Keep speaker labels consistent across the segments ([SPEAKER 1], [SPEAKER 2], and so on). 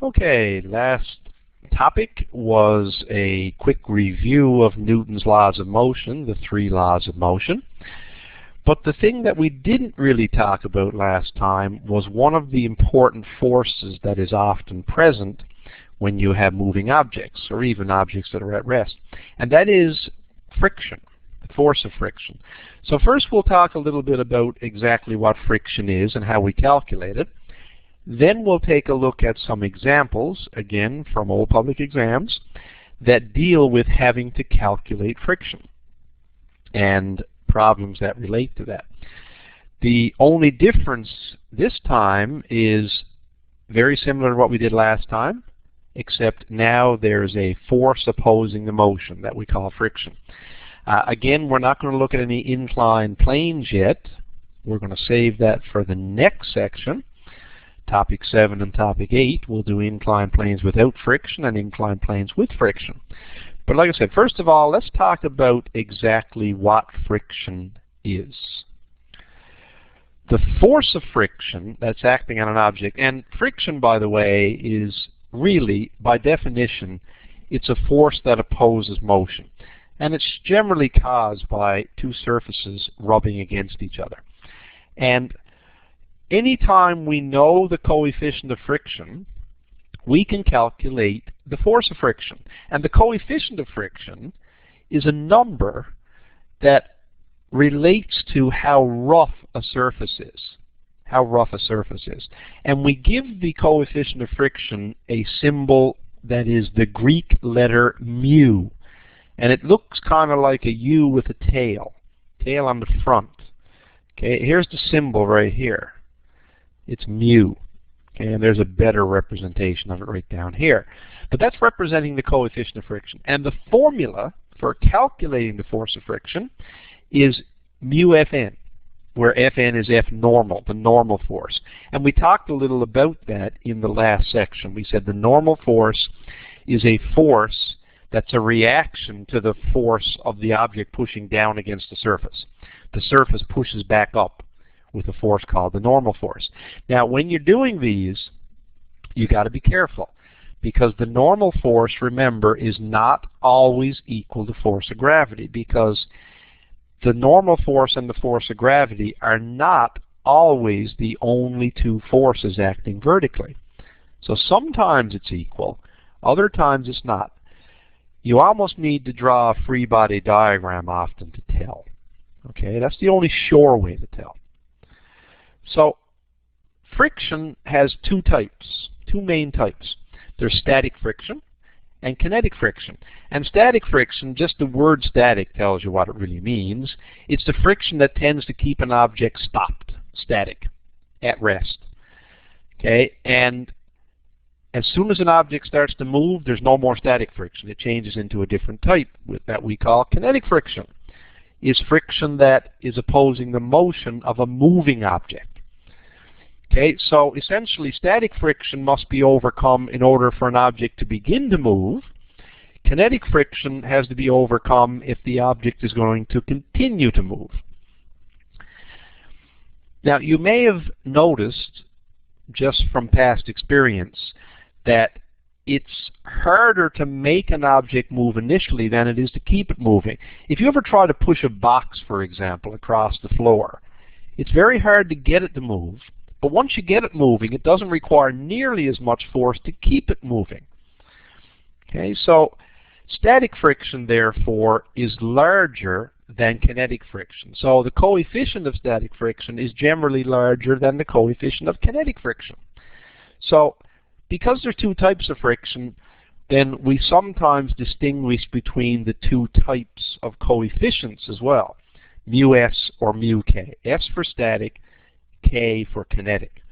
[SPEAKER 1] Okay, last topic was a quick review of Newton's laws of motion, the three laws of motion. But the thing that we didn't really talk about last time was one of the important forces that is often present when you have moving objects, or even objects that are at rest, and that is friction, the force of friction. So first we'll talk a little bit about exactly what friction is and how we calculate it. Then we'll take a look at some examples, again from old public exams, that deal with having to calculate friction and problems that relate to that. The only difference this time is very similar to what we did last time, except now there's a force opposing the motion that we call friction. Again, we're not going to look at any inclined planes yet. We're going to save that for the next section. Topic 7 and Topic 8, we'll do inclined planes without friction and inclined planes with friction. But like I said, first of all, let's talk about exactly what friction is. The force of friction that's acting on an object, and friction, by the way, is really, by definition, it's a force that opposes motion. And it's generally caused by two surfaces rubbing against each other. And anytime we know the coefficient of friction, we can calculate the force of friction. And the coefficient of friction is a number that relates to how rough a surface is. How rough a surface is. And we give the coefficient of friction a symbol that is the Greek letter mu. And it looks kind of like a U with a tail on the front. Okay, here's the symbol right here. It's mu. Okay, and there's a better representation of it right down here. But that's representing the coefficient of friction. And the formula for calculating the force of friction is mu Fn, where Fn is F normal, the normal force. And we talked a little about that in the last section. We said the normal force is a force that's a reaction to the force of the object pushing down against the surface. The surface pushes back up with a force called the normal force. Now, when you're doing these, you got to be careful, because the normal force, remember, is not always equal to force of gravity, because the normal force and the force of gravity are not always the only two forces acting vertically. So sometimes it's equal, other times it's not. You almost need to draw a free body diagram often to tell. Okay, that's the only sure way to tell. So friction has two types, two main types. There's static friction and kinetic friction. And static friction, just the word static tells you what it really means. It's the friction that tends to keep an object stopped, static, at rest. Okay, and as soon as an object starts to move, there's no more static friction. It changes into a different type that we call kinetic friction. Is friction that is opposing the motion of a moving object. Okay, so essentially static friction must be overcome in order for an object to begin to move. Kinetic friction has to be overcome if the object is going to continue to move. Now, you may have noticed, just from past experience, that it's harder to make an object move initially than it is to keep it moving. If you ever try to push a box, for example, across the floor, it's very hard to get it to move. But once you get it moving, it doesn't require nearly as much force to keep it moving. Okay, so static friction, therefore, is larger than kinetic friction. So the coefficient of static friction is generally larger than the coefficient of kinetic friction. So because there's two types of friction, then we sometimes distinguish between the two types of coefficients as well. Mu S or mu K. S for static, K for kinetic.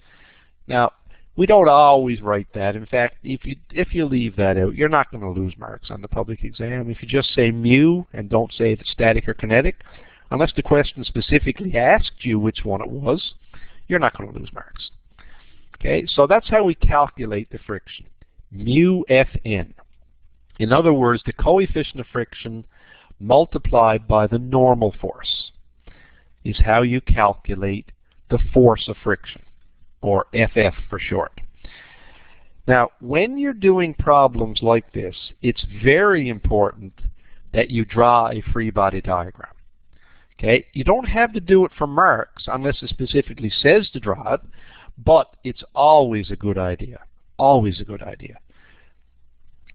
[SPEAKER 1] Now, we don't always write that. In fact, if you leave that out, you're not going to lose marks on the public exam. If you just say mu and don't say if it's static or kinetic, unless the question specifically asked you which one it was, you're not going to lose marks. Okay, so that's how we calculate the friction. Mu Fn. In other words, the coefficient of friction multiplied by the normal force is how you calculate the force of friction, or FF for short. Now, when you're doing problems like this, it's very important that you draw a free body diagram. Okay? You don't have to do it for marks unless it specifically says to draw it, but it's always a good idea. Always a good idea.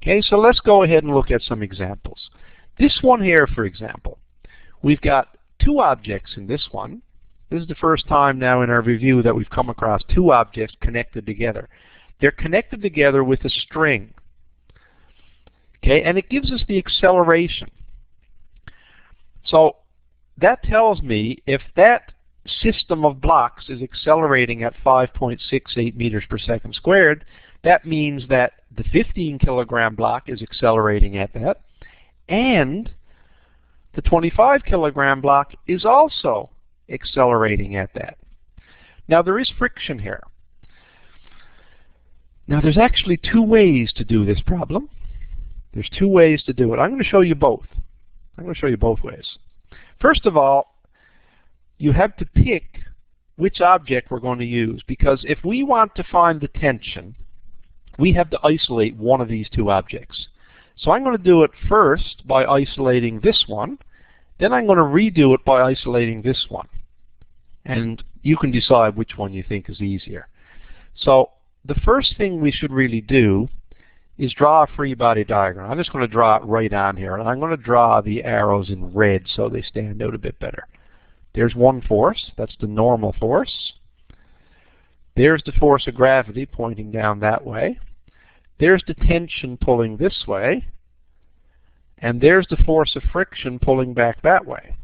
[SPEAKER 1] Okay, so let's go ahead and look at some examples. This one here, for example, we've got two objects in this one. This is the first time now in our review that we've come across two objects connected together. They're connected together with a string. Okay, and it gives us the acceleration. So that tells me if that system of blocks is accelerating at 5.68 meters per second squared, that means that the 15 kilogram block is accelerating at that, and the 25 kilogram block is also accelerating at that. Now there is friction here. Now there's actually two ways to do this problem. There's two ways to do it. I'm going to show you both. I'm going to show you both ways. First of all, you have to pick which object we're going to use, because if we want to find the tension, we have to isolate one of these two objects. So I'm going to do it first by isolating this one, then I'm going to redo it by isolating this one. And you can decide which one you think is easier. So the first thing we should really do is draw a free body diagram. I'm just going to draw it right on here, and I'm going to draw the arrows in red so they stand out a bit better. There's one force, that's the normal force. There's the force of gravity pointing down that way. There's the tension pulling this way. And there's the force of friction pulling back that way.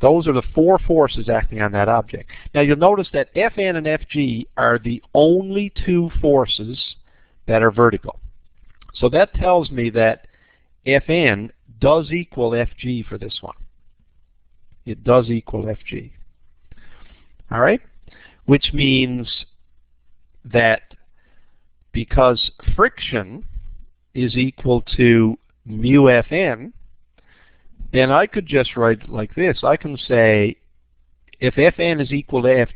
[SPEAKER 1] Those are the four forces acting on that object. Now you'll notice that Fn and Fg are the only two forces that are vertical. So that tells me that Fn does equal Fg for this one. It does equal Fg. All right? Which means that because friction is equal to mu Fn, then I could just write it like this. I can say if Fn is equal to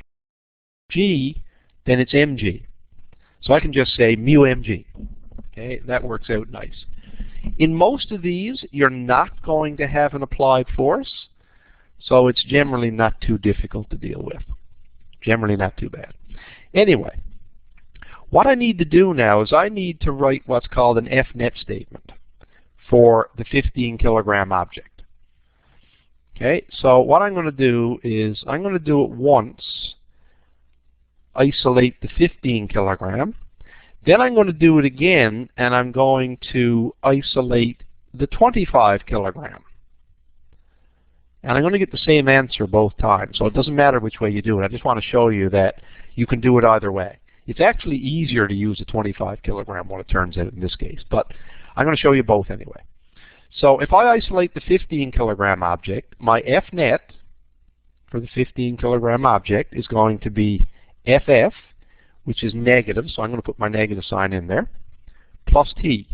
[SPEAKER 1] Fg, then it's mg. So I can just say mu mg. Okay, that works out nice. In most of these, you're not going to have an applied force, so it's generally not too difficult to deal with. Generally not too bad. Anyway, what I need to do now is I need to write what's called an Fnet statement for the 15 kilogram object. Okay, so what I'm going to do is I'm going to do it once, isolate the 15 kilogram. Then I'm going to do it again, and I'm going to isolate the 25 kilogram. And I'm going to get the same answer both times, so it doesn't matter which way you do it. I just want to show you that you can do it either way. It's actually easier to use a 25 kilogram one, it turns out in this case, but I'm going to show you both anyway. So if I isolate the 15 kilogram object, my Fnet for the 15 kilogram object is going to be Ff, which is negative, so I'm going to put my negative sign in there, plus T.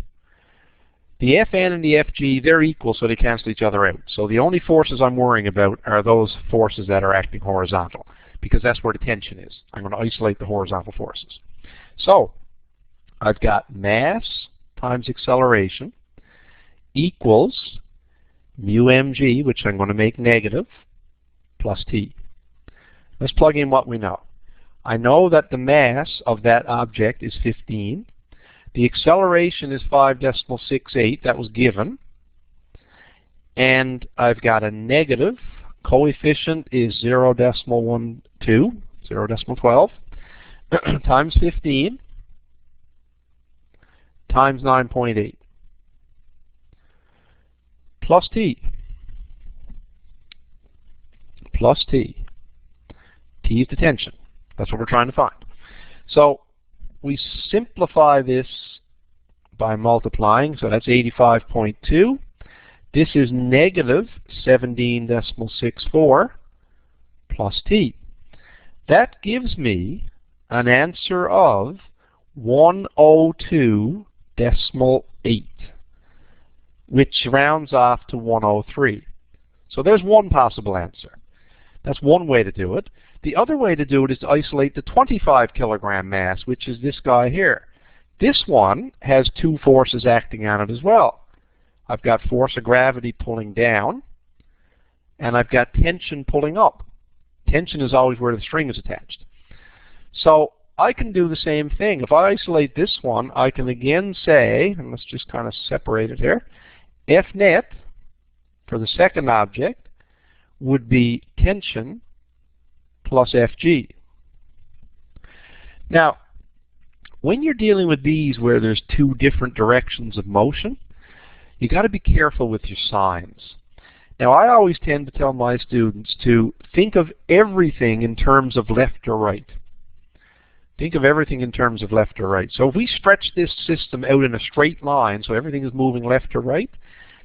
[SPEAKER 1] The Fn and the Fg, they're equal, so they cancel each other out. So the only forces I'm worrying about are those forces that are acting horizontal, because that's where the tension is. I'm going to isolate the horizontal forces. So I've got mass times acceleration equals mu mg, which I'm going to make negative, plus T. Let's plug in what we know. I know that the mass of that object is 15. The acceleration is 5.68. That was given. And I've got a negative. Coefficient is 0.12, 0.12, times 15 times 9.8 plus T. Plus T. T is the tension. That's what we're trying to find. So we simplify this by multiplying, so that's 85.2. This is negative 17.64 plus T. That gives me an answer of 102.8, which rounds off to 103. So there's one possible answer. That's one way to do it. The other way to do it is to isolate the 25 kilogram mass, which is this guy here. This one has two forces acting on it as well. I've got force of gravity pulling down, and I've got tension pulling up. Tension is always where the string is attached. So I can do the same thing. If I isolate this one, I can again say, and let's just kind of separate it here, F net for the second object would be tension plus Fg. Now, when you're dealing with these where there's two different directions of motion, you got to be careful with your signs. Now, I always tend to tell my students to think of everything in terms of left or right. Think of everything in terms of left or right. So if we stretch this system out in a straight line, so everything is moving left to right,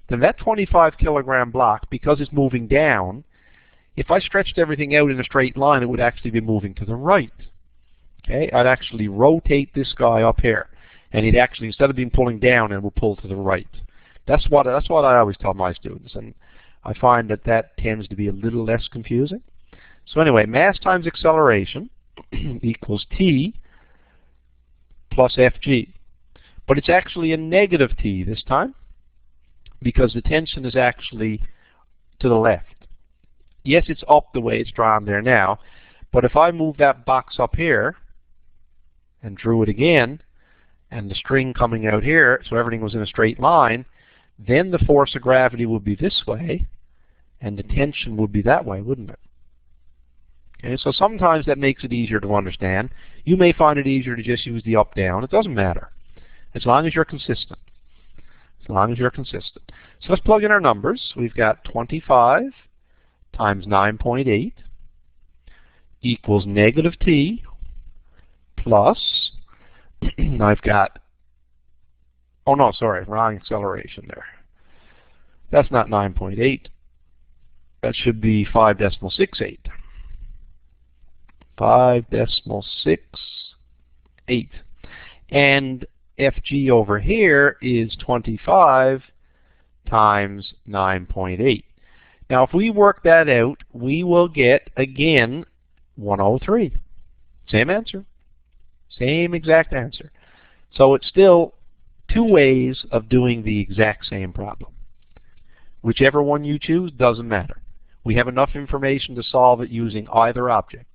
[SPEAKER 1] then that 25 kilogram block, because it's moving down, if I stretched everything out in a straight line, it would actually be moving to the right. Okay, I'd actually rotate this guy up here, and he'd actually, instead of being pulling down, it will pull to the right. That's what I always tell my students, and I find that that tends to be a little less confusing. So anyway, mass times acceleration equals t plus Fg. But it's actually a negative t this time, because the tension is actually to the left. Yes, it's up the way it's drawn there now, but if I move that box up here and drew it again, and the string coming out here, so everything was in a straight line, then the force of gravity would be this way, and the tension would be that way, wouldn't it? Okay, so sometimes that makes it easier to understand. You may find it easier to just use the up-down. It doesn't matter, as long as you're consistent. As long as you're consistent. So let's plug in our numbers. We've got 25 times 9.8 equals negative t plus, I've got, oh no, sorry, wrong acceleration there. That's not 9.8. That should be 5.68. 5.68. And Fg over here is 25 times 9.8. Now if we work that out, we will get, again, 103. Same answer. Same exact answer. So it's still two ways of doing the exact same problem. Whichever one you choose doesn't matter. We have enough information to solve it using either object.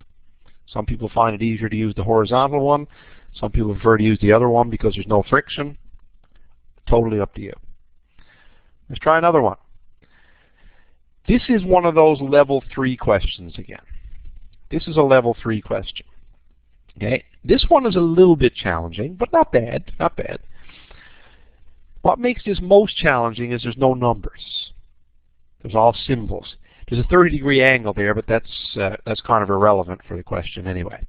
[SPEAKER 1] Some people find it easier to use the horizontal one. Some people prefer to use the other one because there's no friction. Totally up to you. Let's try another one. This is one of those level 3 questions again. This is a level 3 question. Okay, this one is a little bit challenging, but not bad, not bad. What makes this most challenging is there's no numbers. There's all symbols. There's a 30-degree angle there, but that's kind of irrelevant for the question anyway.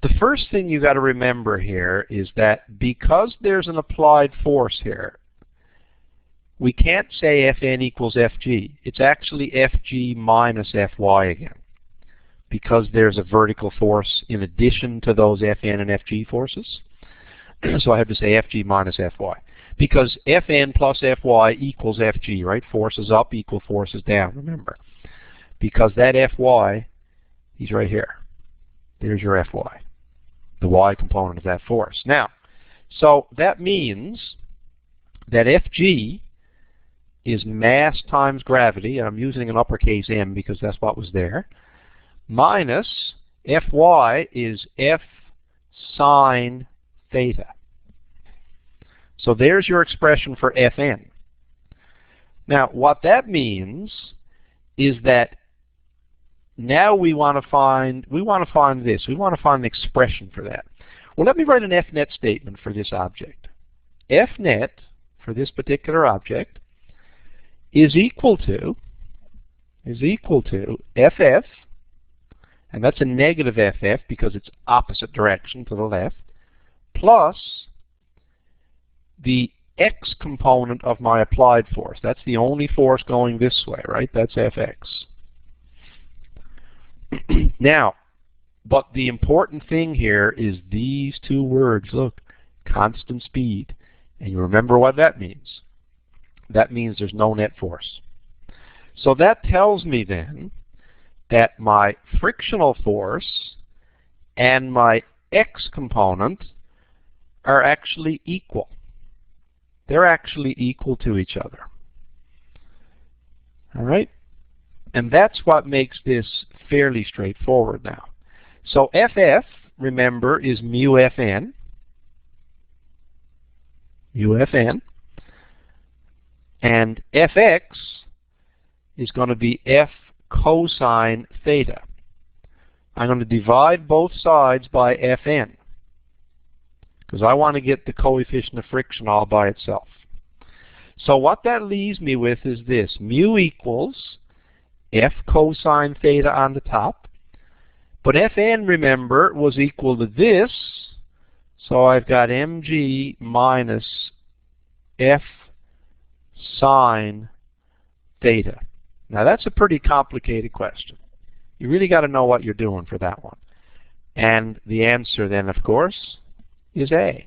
[SPEAKER 1] The first thing you got to remember here is that because there's an applied force here, we can't say Fn equals Fg. It's actually Fg minus Fy again, because there's a vertical force in addition to those Fn and Fg forces. So I have to say Fg minus Fy. Because Fn plus Fy equals Fg, right? Forces up equal forces down, remember. Because that Fy, he's right here. There's your Fy, the y component of that force. Now, so that means that Fg is mass times gravity, and I'm using an uppercase M because that's what was there, minus Fy is F sine theta. So there's your expression for Fn. Now, what that means is that now we want to find this. We want to find an expression for that. Well, let me write an Fnet statement for this object. Fnet for this particular object is equal to Ff, and that's a negative Ff because it's opposite direction to the left, plus the x component of my applied force. That's the only force going this way, right? That's Fx. Now, but the important thing here is these two words. Look, constant speed. And you remember what that means. That means there's no net force. So that tells me then that my frictional force and my x component are actually equal. They're actually equal to each other. All right? And that's what makes this fairly straightforward now. So FF, remember, is mu Fn. Mu Fn. And Fx is going to be F cosine theta. I'm going to divide both sides by Fn, because I want to get the coefficient of friction all by itself. So what that leaves me with is this. Mu equals F cosine theta on the top. But Fn, remember, was equal to this. So I've got mg minus F sine theta. Now that's a pretty complicated question. You really got to know what you're doing for that one. And the answer then, of course, is A.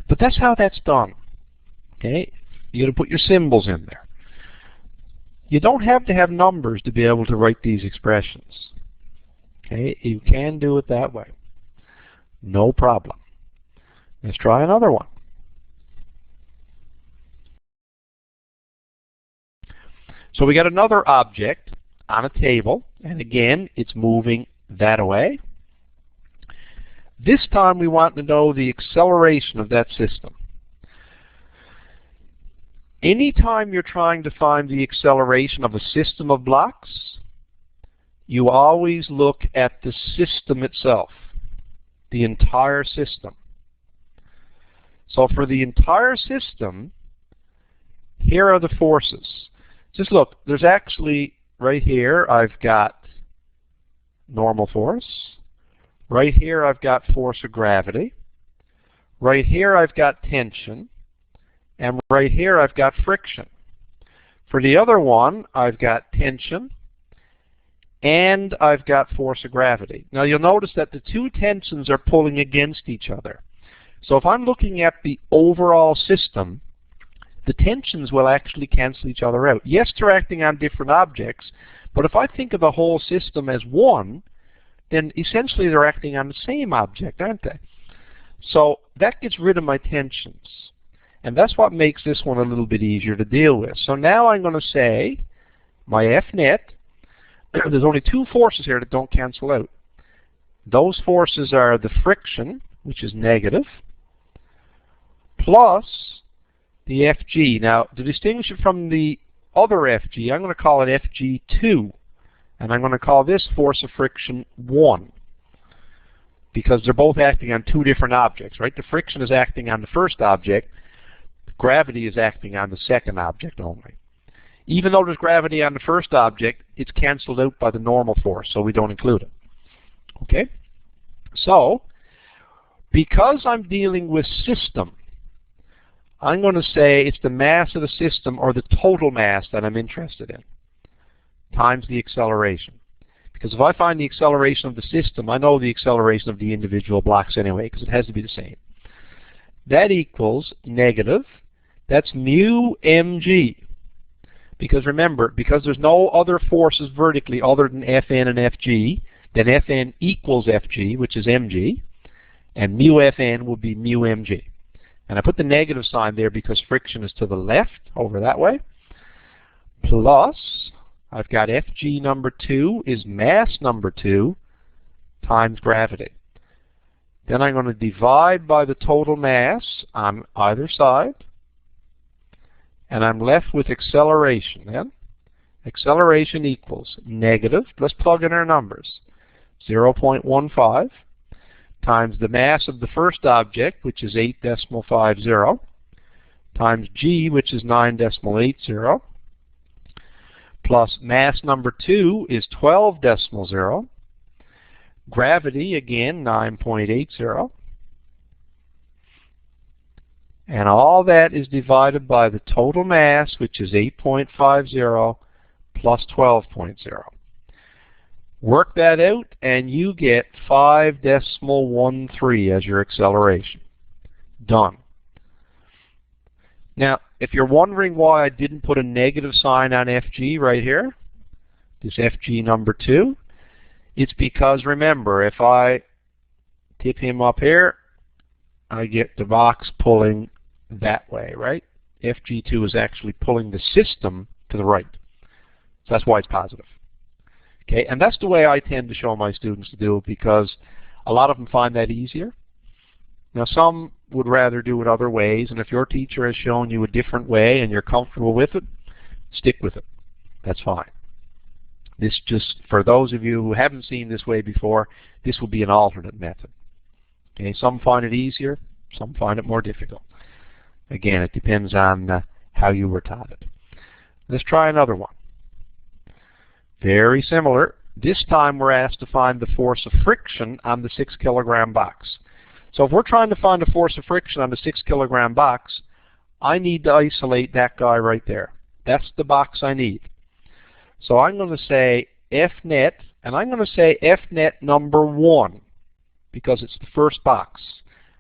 [SPEAKER 1] But that's how that's done. Okay? You got to put your symbols in there. You don't have to have numbers to be able to write these expressions. Okay? You can do it that way. No problem. Let's try another one. So we got another object on a table, and again, it's moving that way. This time we want to know the acceleration of that system. Anytime you're trying to find the acceleration of a system of blocks, you always look at the system itself, the entire system. So for the entire system, here are the forces. Just look, there's actually, right here, I've got normal force. Right here, I've got force of gravity. Right here, I've got tension. And right here, I've got friction. For the other one, I've got tension, and I've got force of gravity. Now, you'll notice that the two tensions are pulling against each other. So if I'm looking at the overall system, the tensions will actually cancel each other out. Yes, they're acting on different objects, but if I think of the whole system as one, then essentially they're acting on the same object, aren't they? So that gets rid of my tensions. And that's what makes this one a little bit easier to deal with. So now I'm going to say my F net, there's only two forces here that don't cancel out. Those forces are the friction, which is negative, plus the Fg. Now, to distinguish it from the other Fg, I'm going to call it Fg2. And I'm going to call this force of friction 1. Because they're both acting on two different objects, right? The friction is acting on the first object. Gravity is acting on the second object only. Even though there's gravity on the first object, it's canceled out by the normal force, so we don't include it. Okay? So, because I'm dealing with system, I'm going to say it's the mass of the system, or the total mass, that I'm interested in, times the acceleration. Because if I find the acceleration of the system, I know the acceleration of the individual blocks anyway, because it has to be the same. That equals negative, that's mu mg. Because remember, because there's no other forces vertically other than Fn and Fg, then Fn equals Fg, which is mg, and mu Fn will be mu mg. And I put the negative sign there because friction is to the left, over that way, plus, I've got Fg number 2 is mass number 2 times gravity. Then I'm going to divide by the total mass on either side, and I'm left with acceleration then. Acceleration equals negative, let's plug in our numbers, 0.15 times the mass of the first object, which is 8.50, times g, which is 9.80, plus mass number 2 is 12.0, gravity, again, 9.80, and all that is divided by the total mass, which is 8.50 plus 12.0. Work that out, and you get 5.13 as your acceleration. Done. Now, if you're wondering why I didn't put a negative sign on Fg right here, this Fg number 2, It's because, remember, if I tip him up here, I get the box pulling that way, right? FG2 is actually pulling the system to the right. So that's why it's positive. Okay, and that's the way I tend to show my students to do it, because a lot of them find that easier. Now, some would rather do it other ways, and if your teacher has shown you a different way and you're comfortable with it, stick with it. That's fine. This just, for those of you who haven't seen this way before, this will be an alternate method. Okay, some find it easier, some find it more difficult. Again, it depends on how you were taught it. Let's try another one. Very similar. This time we're asked to find the force of friction on the 6 kilogram box. So if we're trying to find the force of friction on the 6 kilogram box, I need to isolate that guy right there. That's the box I need. So I'm going to say F net, and I'm going to say F net number 1, because it's the first box.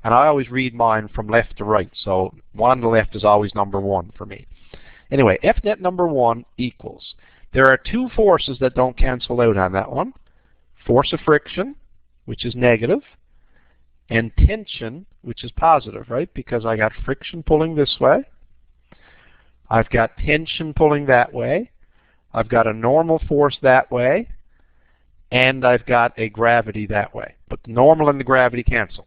[SPEAKER 1] And I always read mine from left to right, so one on the left is always number 1 for me. Anyway, F net number 1 equals, there are two forces that don't cancel out on that one. Force of friction, which is negative, and tension, which is positive, right? Because I got friction pulling this way. I've got tension pulling that way. I've got a normal force that way. And I've got a gravity that way. But the normal and the gravity cancel.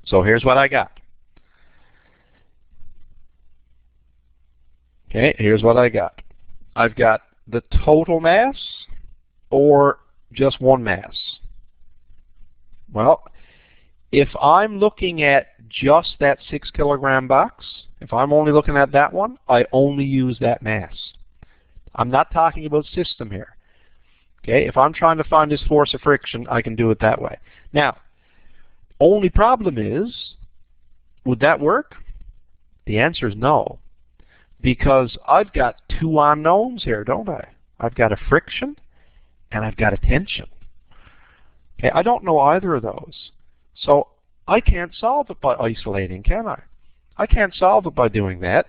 [SPEAKER 1] So here's what I got. Okay, here's what I got. I've got the total mass or just one mass. Well, if I'm looking at just that 6 kilogram box, if I'm only looking at that one, I only use that mass. I'm not talking about system here. Okay, if I'm trying to find this force of friction, I can do it that way. Now, only problem is, would that work? The answer is no. Because I've got two unknowns here, don't I? I've got a friction and I've got a tension. Okay, I don't know either of those. So I can't solve it by isolating, can I? I can't solve it by doing that.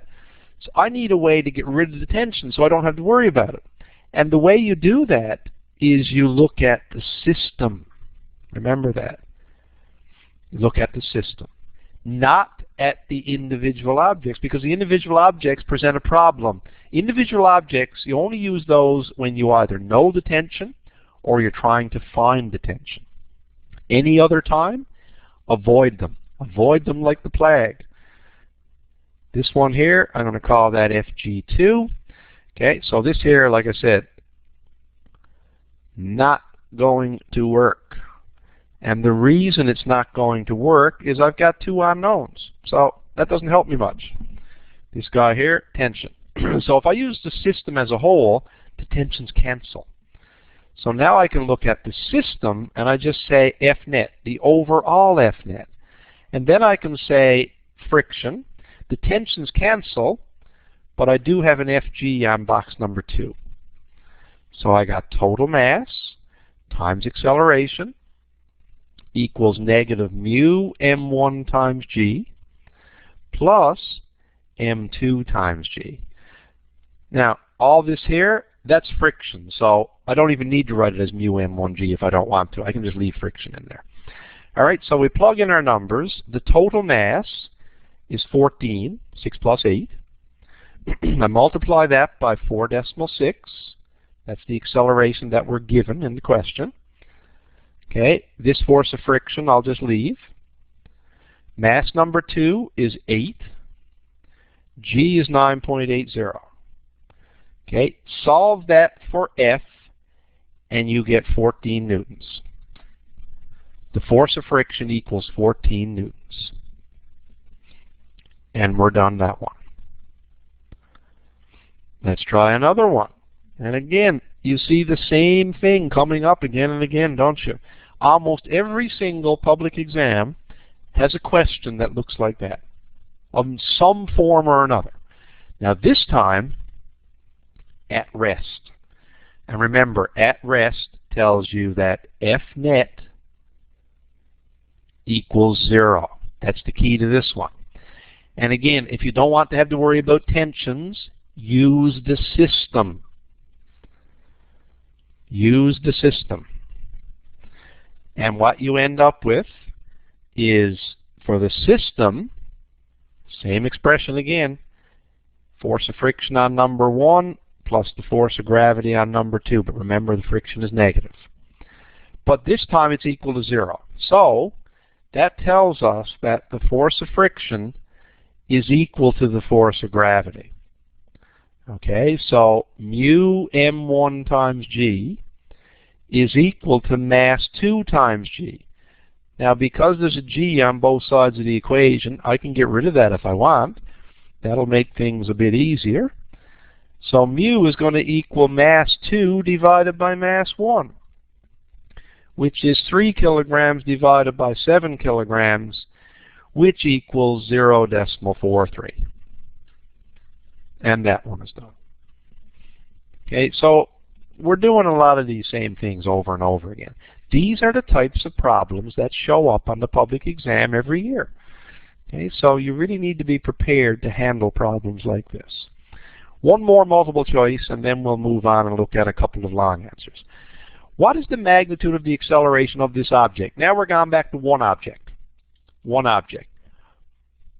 [SPEAKER 1] So I need a way to get rid of the tension so I don't have to worry about it. And the way you do that is you look at the system. Remember that. You look at the system. Not at the individual objects, because the individual objects present a problem. Individual objects, you only use those when you either know the tension or you're trying to find the tension. Any other time, avoid them. Avoid them like the plague. This one here, I'm going to call that FG2. Okay, so this here, like I said, not going to work. And the reason it's not going to work is I've got two unknowns. So that doesn't help me much. This guy here, tension. So if I use the system as a whole, the tensions cancel. So now I can look at the system and I just say F net, the overall F net. And then I can say friction. The tensions cancel, but I do have an FG on box number 2. So I got total mass times acceleration equals negative mu m1 times g plus m2 times g. Now, all this here, that's friction, so I don't even need to write it as mu m1g if I don't want to. I can just leave friction in there. All right, so we plug in our numbers. The total mass is 14, 6 plus 8. I multiply that by 4.6. That's the acceleration that we're given in the question. Okay, this force of friction I'll just leave. Mass number 2 is 8. G is 9.80. Okay, solve that for F and you get 14 newtons. The force of friction equals 14 newtons. And we're done that one. Let's try another one. And again, you see the same thing coming up again and again, don't you? Almost every single public exam has a question that looks like that, of some form or another. Now this time, at rest. And remember, at rest tells you that F net equals 0. That's the key to this one. And again, if you don't want to have to worry about tensions, use the system. use the system. And what you end up with is, for the system, same expression again, force of friction on number 1 plus the force of gravity on number 2. But remember, the friction is negative. But this time it's equal to 0. So that tells us that the force of friction is equal to the force of gravity. Okay, so mu m1 times g is equal to mass 2 times g. Now, because there's a g on both sides of the equation, I can get rid of that if I want. That'll make things a bit easier. So mu is going to equal mass 2 divided by mass 1, which is 3 kilograms divided by 7 kilograms, which equals 0.43. And that one is done. Okay, so we're doing a lot of these same things over and over again. These are the types of problems that show up on the public exam every year. Okay, so you really need to be prepared to handle problems like this. One more multiple choice, and then we'll move on and look at a couple of long answers. What is the magnitude of the acceleration of this object? Now we're going back to one object. One object.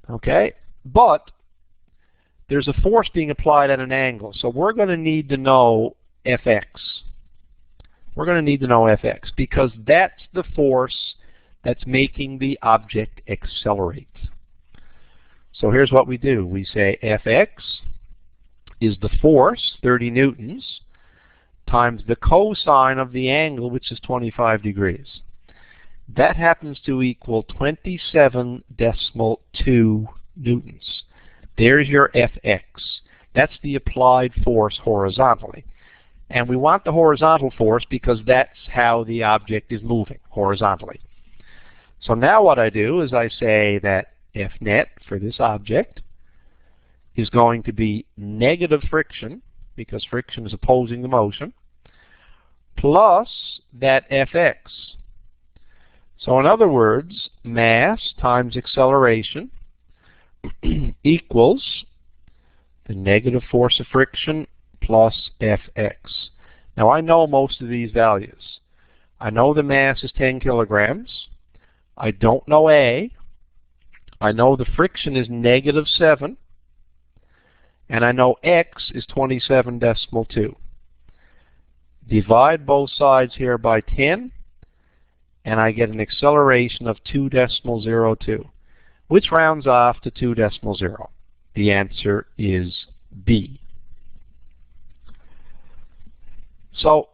[SPEAKER 1] Okay, but there's a force being applied at an angle, so we're going to need to know Fx. We're going to need to know Fx because that's the force that's making the object accelerate. So here's what we do. We say Fx is the force, 30 newtons, times the cosine of the angle, which is 25 degrees. That happens to equal 27.2 newtons. There's your Fx. That's the applied force horizontally. And we want the horizontal force because that's how the object is moving, horizontally. So now what I do is I say that F net for this object is going to be negative friction, because friction is opposing the motion, plus that Fx. So in other words, mass times acceleration equals the negative force of friction plus Fx. Now I know most of these values. I know the mass is 10 kilograms. I don't know A. I know the friction is negative 7. And I know X is 27.2. Divide both sides here by 10, and I get an acceleration of 2.02, which rounds off to 2.0. The answer is B. So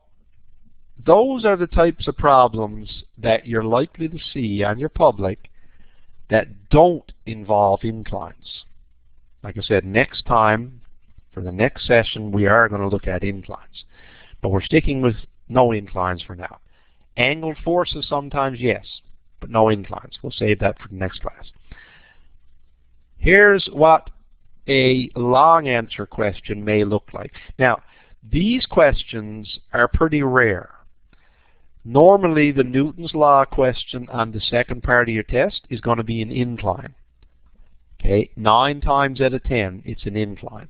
[SPEAKER 1] those are the types of problems that you're likely to see on your public that don't involve inclines. Like I said, next time, for the next session, we are going to look at inclines. But we're sticking with no inclines for now. Angled forces sometimes, yes, but no inclines. We'll save that for the next class. Here's what a long answer question may look like. Now, these questions are pretty rare. Normally, the Newton's Law question on the second part of your test is going to be an incline. Okay, 9 times out of 10, it's an incline.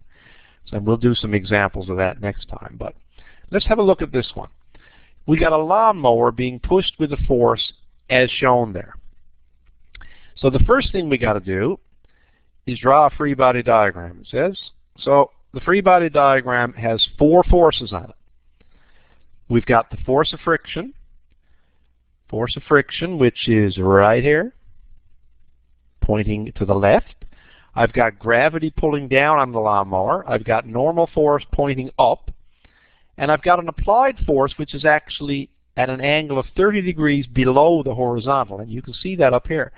[SPEAKER 1] So we'll do some examples of that next time. But let's have a look at this one. We got a lawnmower being pushed with a force as shown there. So the first thing we got to do is draw a free body diagram, it says. So the free body diagram has 4 forces on it. We've got the force of friction, which is right here, pointing to the left. I've got gravity pulling down on the lawnmower. I've got normal force pointing up. And I've got an applied force which is actually at an angle of 30 degrees below the horizontal. And you can see that up here.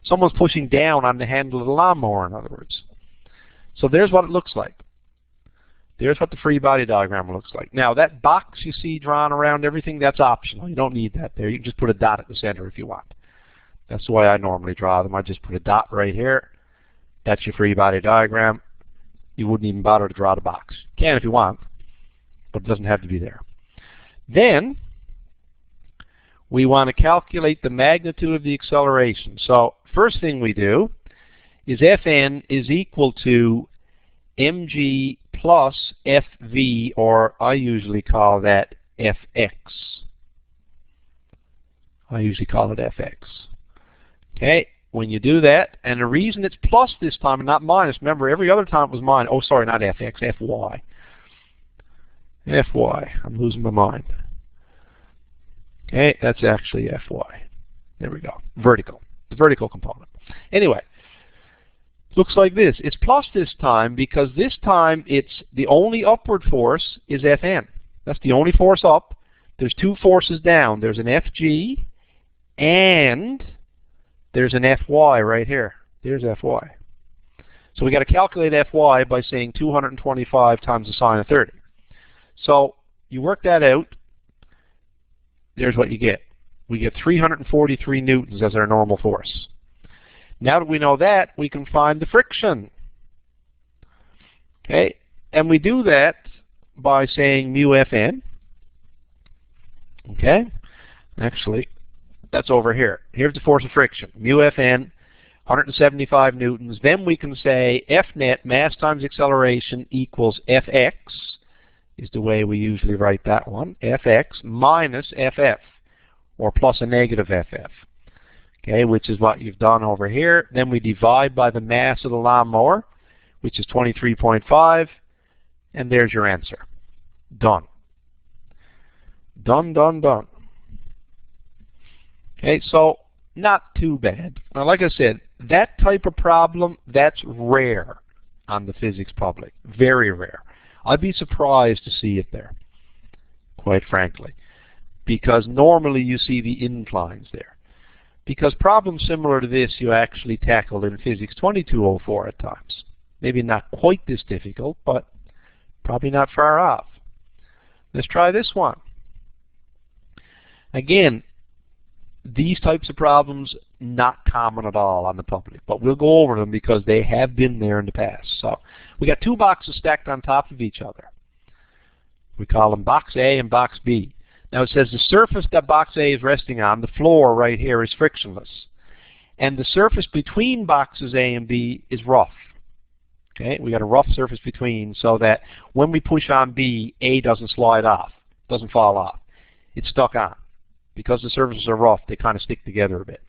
[SPEAKER 1] Someone's pushing down on the handle of the lawnmower, in other words. So there's what it looks like. There's what the free body diagram looks like. Now, that box you see drawn around everything, that's optional. You don't need that there. You can just put a dot at the center if you want. That's the way I normally draw them. I just put a dot right here. That's your free body diagram. You wouldn't even bother to draw the box. You can if you want, but it doesn't have to be there. Then, we want to calculate the magnitude of the acceleration. So, first thing we do is Fn is equal to mg plus Fv, or I usually call that Fx. I usually call it Fx. Okay, when you do that, and the reason it's plus this time and not minus, remember every other time it was minus. Oh, sorry, not Fx, Fy. Fy, I'm losing my mind. Okay, that's actually Fy. There we go, vertical, the vertical component. Anyway, looks like this. It's plus this time because this time it's the only upward force is Fn. That's the only force up. There's two forces down. There's an Fg and there's an Fy right here. There's Fy. So we got to calculate Fy by saying 225 times the sine of 30. So you work that out. There's what you get. We get 343 newtons as our normal force. Now that we know that, we can find the friction. Okay, and we do that by saying mu Fn. Okay, actually, that's over here. Here's the force of friction. Mu Fn, 175 newtons. Then we can say F net, mass times acceleration, equals Fx, is the way we usually write that one. Fx minus Ff, or plus a negative Ff. Okay, which is what you've done over here. Then we divide by the mass of the lawnmower, which is 23.5, and there's your answer. Done. Done, done, done. Okay, so not too bad. Now, like I said, that type of problem, that's rare on the physics public. Very rare. I'd be surprised to see it there, quite frankly, because normally you see the inclines there. Because problems similar to this you actually tackled in Physics 2204 at times. Maybe not quite this difficult, but probably not far off. Let's try this one. Again, these types of problems not common at all on the public, but we'll go over them because they have been there in the past. So we got two boxes stacked on top of each other. We call them box A and box B. Now it says the surface that box A is resting on, the floor right here, is frictionless. And the surface between boxes A and B is rough. Okay, we got a rough surface between so that when we push on B, A doesn't slide off, doesn't fall off. It's stuck on. Because the surfaces are rough, they kind of stick together a bit.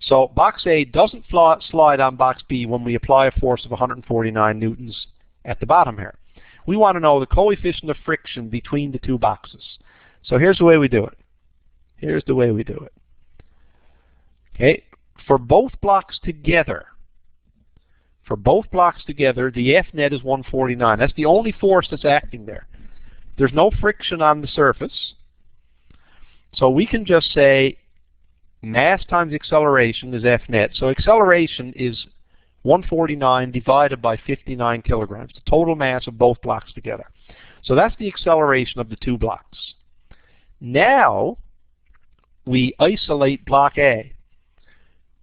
[SPEAKER 1] So box A doesn't slide on box B when we apply a force of 149 newtons at the bottom here. We want to know the coefficient of friction between the two boxes. So here's the way we do it. Here's the way we do it. Okay, for both blocks together, the F net is 149. That's the only force that's acting there. There's no friction on the surface. So we can just say mass times acceleration is F net. So acceleration is 149 divided by 59 kilograms, the total mass of both blocks together. So that's the acceleration of the two blocks. Now we isolate block A.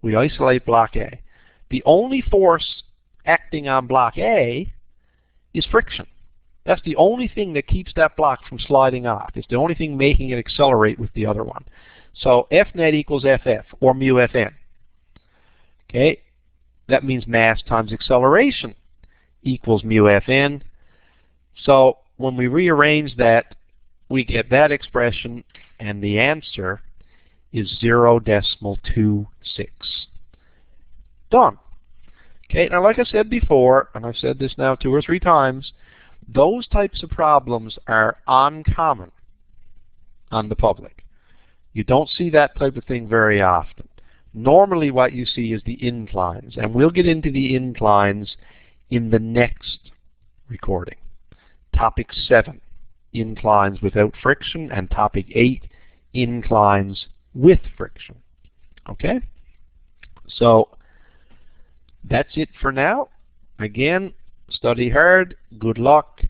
[SPEAKER 1] We isolate block A. The only force acting on block A is friction. That's the only thing that keeps that block from sliding off. It's the only thing making it accelerate with the other one. So F net equals Ff, or mu Fn. Okay, that means mass times acceleration equals mu Fn. So when we rearrange that, we get that expression, and the answer is 0.26. Done. Okay, now like I said before, and I've said this now 2 or 3 times, those types of problems are uncommon on the public. You don't see that type of thing very often. Normally what you see is the inclines, and we'll get into the inclines in the next recording. Topic 7, inclines without friction, and topic 8, inclines with friction. Okay? So that's it for now. Again, study hard, good luck,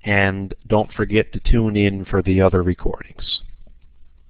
[SPEAKER 1] and don't forget to tune in for the other recordings.